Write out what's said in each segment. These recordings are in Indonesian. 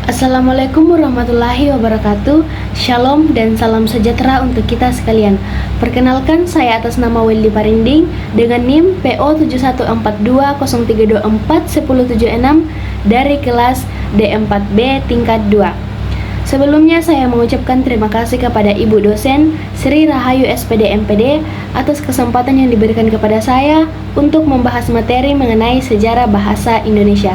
Assalamualaikum warahmatullahi wabarakatuh. Shalom dan salam sejahtera untuk kita sekalian. Perkenalkan, saya atas nama Willy Parinding dengan NIM PO 714203241076 dari kelas D4B tingkat 2. Sebelumnya saya mengucapkan terima kasih kepada Ibu dosen Sri Rahayu SPD MPD atas kesempatan yang diberikan kepada saya untuk membahas materi mengenai sejarah bahasa Indonesia.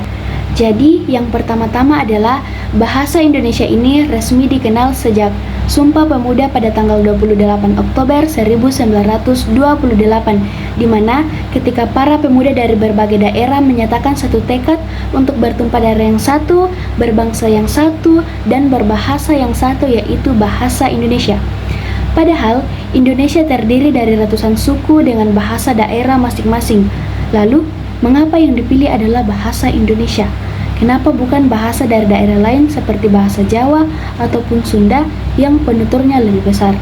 Jadi, yang pertama-tama adalah bahasa Indonesia ini resmi dikenal sejak Sumpah Pemuda pada tanggal 28 Oktober 1928, di mana ketika para pemuda dari berbagai daerah menyatakan satu tekad untuk bertumpah darah yang satu, berbangsa yang satu, dan berbahasa yang satu, yaitu bahasa Indonesia. Padahal, Indonesia terdiri dari ratusan suku dengan bahasa daerah masing-masing. Lalu, mengapa yang dipilih adalah bahasa Indonesia? Kenapa bukan bahasa dari daerah lain seperti bahasa Jawa ataupun Sunda yang penuturnya lebih besar?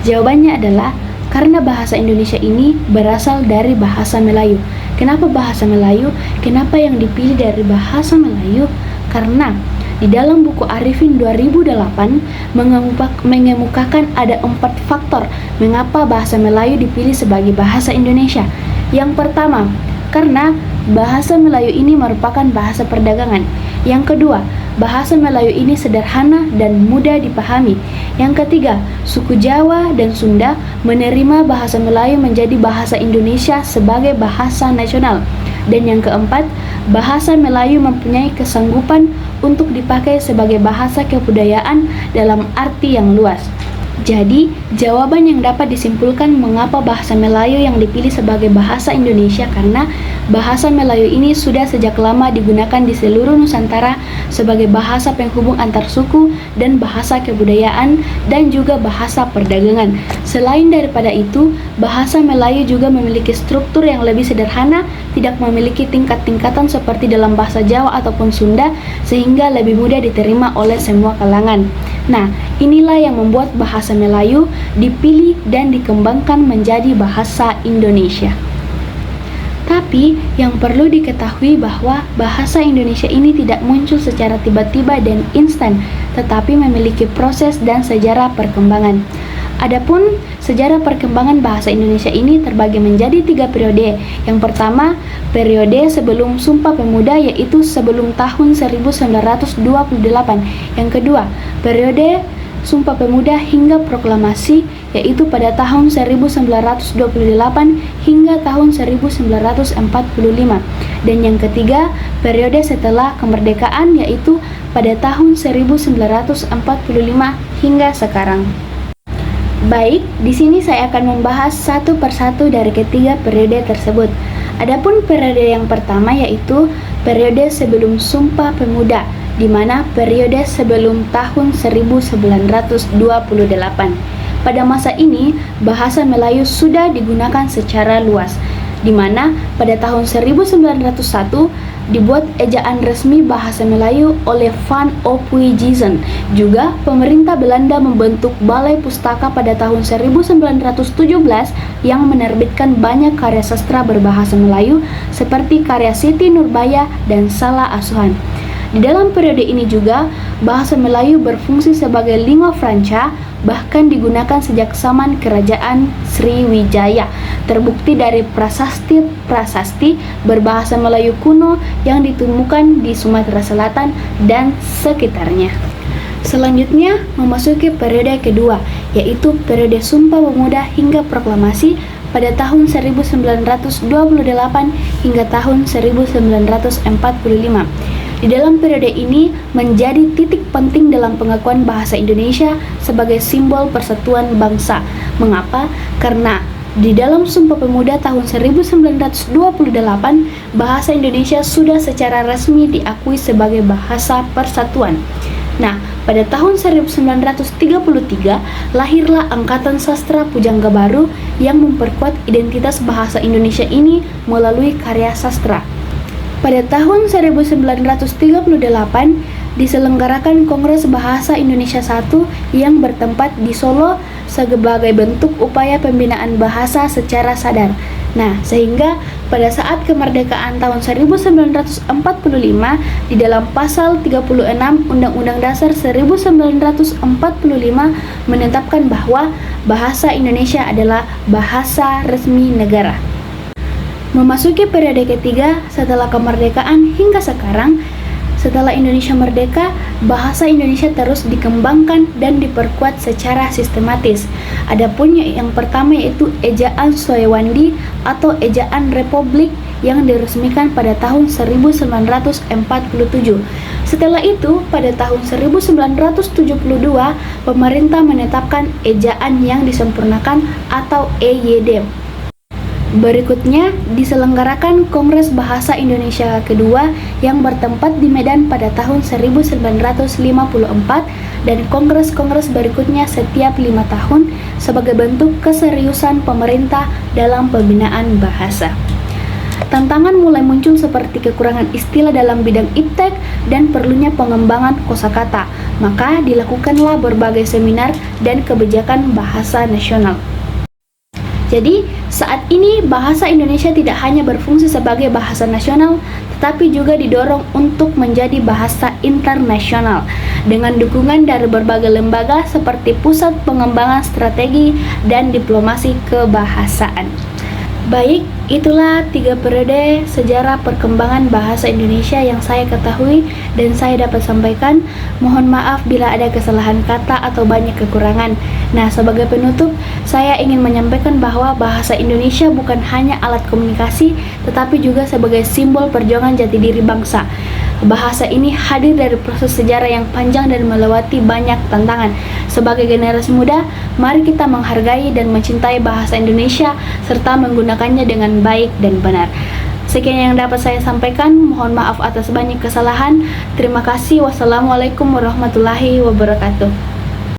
Jawabannya adalah karena bahasa Indonesia ini berasal dari bahasa Melayu. Kenapa bahasa Melayu? Kenapa yang dipilih dari bahasa Melayu? Karena di dalam buku Arifin 2008 mengemukakan ada 4 faktor mengapa bahasa Melayu dipilih sebagai bahasa Indonesia. Yang pertama, karena bahasa Melayu ini merupakan bahasa perdagangan. Yang kedua, bahasa Melayu ini sederhana dan mudah dipahami. Yang ketiga, suku Jawa dan Sunda menerima bahasa Melayu menjadi bahasa Indonesia sebagai bahasa nasional. Dan yang keempat, bahasa Melayu mempunyai kesanggupan untuk dipakai sebagai bahasa kebudayaan dalam arti yang luas. Jadi, jawaban yang dapat disimpulkan mengapa bahasa Melayu yang dipilih sebagai bahasa Indonesia karena bahasa Melayu ini sudah sejak lama digunakan di seluruh Nusantara sebagai bahasa penghubung antar suku dan bahasa kebudayaan dan juga bahasa perdagangan. Selain daripada itu, bahasa Melayu juga memiliki struktur yang lebih sederhana, tidak memiliki tingkat-tingkatan seperti dalam bahasa Jawa ataupun Sunda, sehingga lebih mudah diterima oleh semua kalangan. Nah, inilah yang membuat bahasa Melayu dipilih dan dikembangkan menjadi bahasa Indonesia. Tapi, yang perlu diketahui bahwa bahasa Indonesia ini tidak muncul secara tiba-tiba dan instan, tetapi memiliki proses dan sejarah perkembangan. Adapun sejarah perkembangan bahasa Indonesia ini terbagi menjadi 3 periode. Yang pertama, periode sebelum Sumpah Pemuda, yaitu sebelum tahun 1928. Yang kedua, periode Sumpah Pemuda hingga proklamasi, yaitu pada tahun 1928 hingga tahun 1945. Dan yang ketiga, periode setelah kemerdekaan, yaitu pada tahun 1945 hingga sekarang. Baik, di sini saya akan membahas satu persatu dari ketiga periode tersebut. Adapun periode yang pertama yaitu periode sebelum Sumpah Pemuda, di mana periode sebelum tahun 1928. Pada masa ini, bahasa Melayu sudah digunakan secara luas, di mana pada tahun 1901 dibuat ejaan resmi bahasa Melayu oleh Van Ophuijsen. Juga pemerintah Belanda membentuk Balai Pustaka pada tahun 1917 yang menerbitkan banyak karya sastra berbahasa Melayu seperti karya Siti Nurbaya dan Salah Asuhan. Di dalam periode ini juga, bahasa Melayu berfungsi sebagai lingua franca, bahkan digunakan sejak zaman Kerajaan Sriwijaya. Terbukti dari prasasti berbahasa Melayu kuno yang ditemukan di Sumatera Selatan dan sekitarnya. Selanjutnya, memasuki periode kedua, yaitu periode Sumpah Pemuda hingga proklamasi pada tahun 1928 hingga tahun 1945. Di dalam periode ini menjadi titik penting dalam pengakuan bahasa Indonesia sebagai simbol persatuan bangsa. Mengapa? Karena di dalam Sumpah Pemuda tahun 1928, bahasa Indonesia sudah secara resmi diakui sebagai bahasa persatuan. Nah, pada tahun 1933, lahirlah Angkatan Sastra Pujangga Baru yang memperkuat identitas bahasa Indonesia ini melalui karya sastra. Pada tahun 1938 diselenggarakan Kongres Bahasa Indonesia I yang bertempat di Solo sebagai bentuk upaya pembinaan bahasa secara sadar. Nah, sehingga pada saat kemerdekaan tahun 1945 di dalam pasal 36 Undang-Undang Dasar 1945 menetapkan bahwa bahasa Indonesia adalah bahasa resmi negara. Memasuki periode ketiga setelah kemerdekaan hingga sekarang, setelah Indonesia merdeka, bahasa Indonesia terus dikembangkan dan diperkuat secara sistematis. Adapun yang pertama yaitu ejaan Soewandi atau ejaan Republik yang diresmikan pada tahun 1947. Setelah itu, pada tahun 1972, pemerintah menetapkan ejaan yang disempurnakan atau EYD. Berikutnya diselenggarakan Kongres Bahasa Indonesia kedua yang bertempat di Medan pada tahun 1954 dan kongres-kongres berikutnya setiap 5 tahun sebagai bentuk keseriusan pemerintah dalam pembinaan bahasa. Tantangan mulai muncul seperti kekurangan istilah dalam bidang iptek dan perlunya pengembangan kosakata, maka dilakukanlah berbagai seminar dan kebijakan bahasa nasional. Jadi, saat ini bahasa Indonesia tidak hanya berfungsi sebagai bahasa nasional, tetapi juga didorong untuk menjadi bahasa internasional dengan dukungan dari berbagai lembaga seperti Pusat Pengembangan Strategi dan Diplomasi Kebahasaan. Baik, itulah 3 periode sejarah perkembangan bahasa Indonesia yang saya ketahui dan saya dapat sampaikan. Mohon maaf bila ada kesalahan kata atau banyak kekurangan. Nah, sebagai penutup, saya ingin menyampaikan bahwa bahasa Indonesia bukan hanya alat komunikasi, tetapi juga sebagai simbol perjuangan jati diri bangsa. Bahasa ini hadir dari proses sejarah yang panjang dan melewati banyak tantangan. Sebagai generasi muda, mari kita menghargai dan mencintai bahasa Indonesia serta menggunakannya dengan baik dan benar. Sekian yang dapat saya sampaikan. Mohon maaf atas banyak kesalahan. Terima kasih. Wassalamualaikum warahmatullahi wabarakatuh.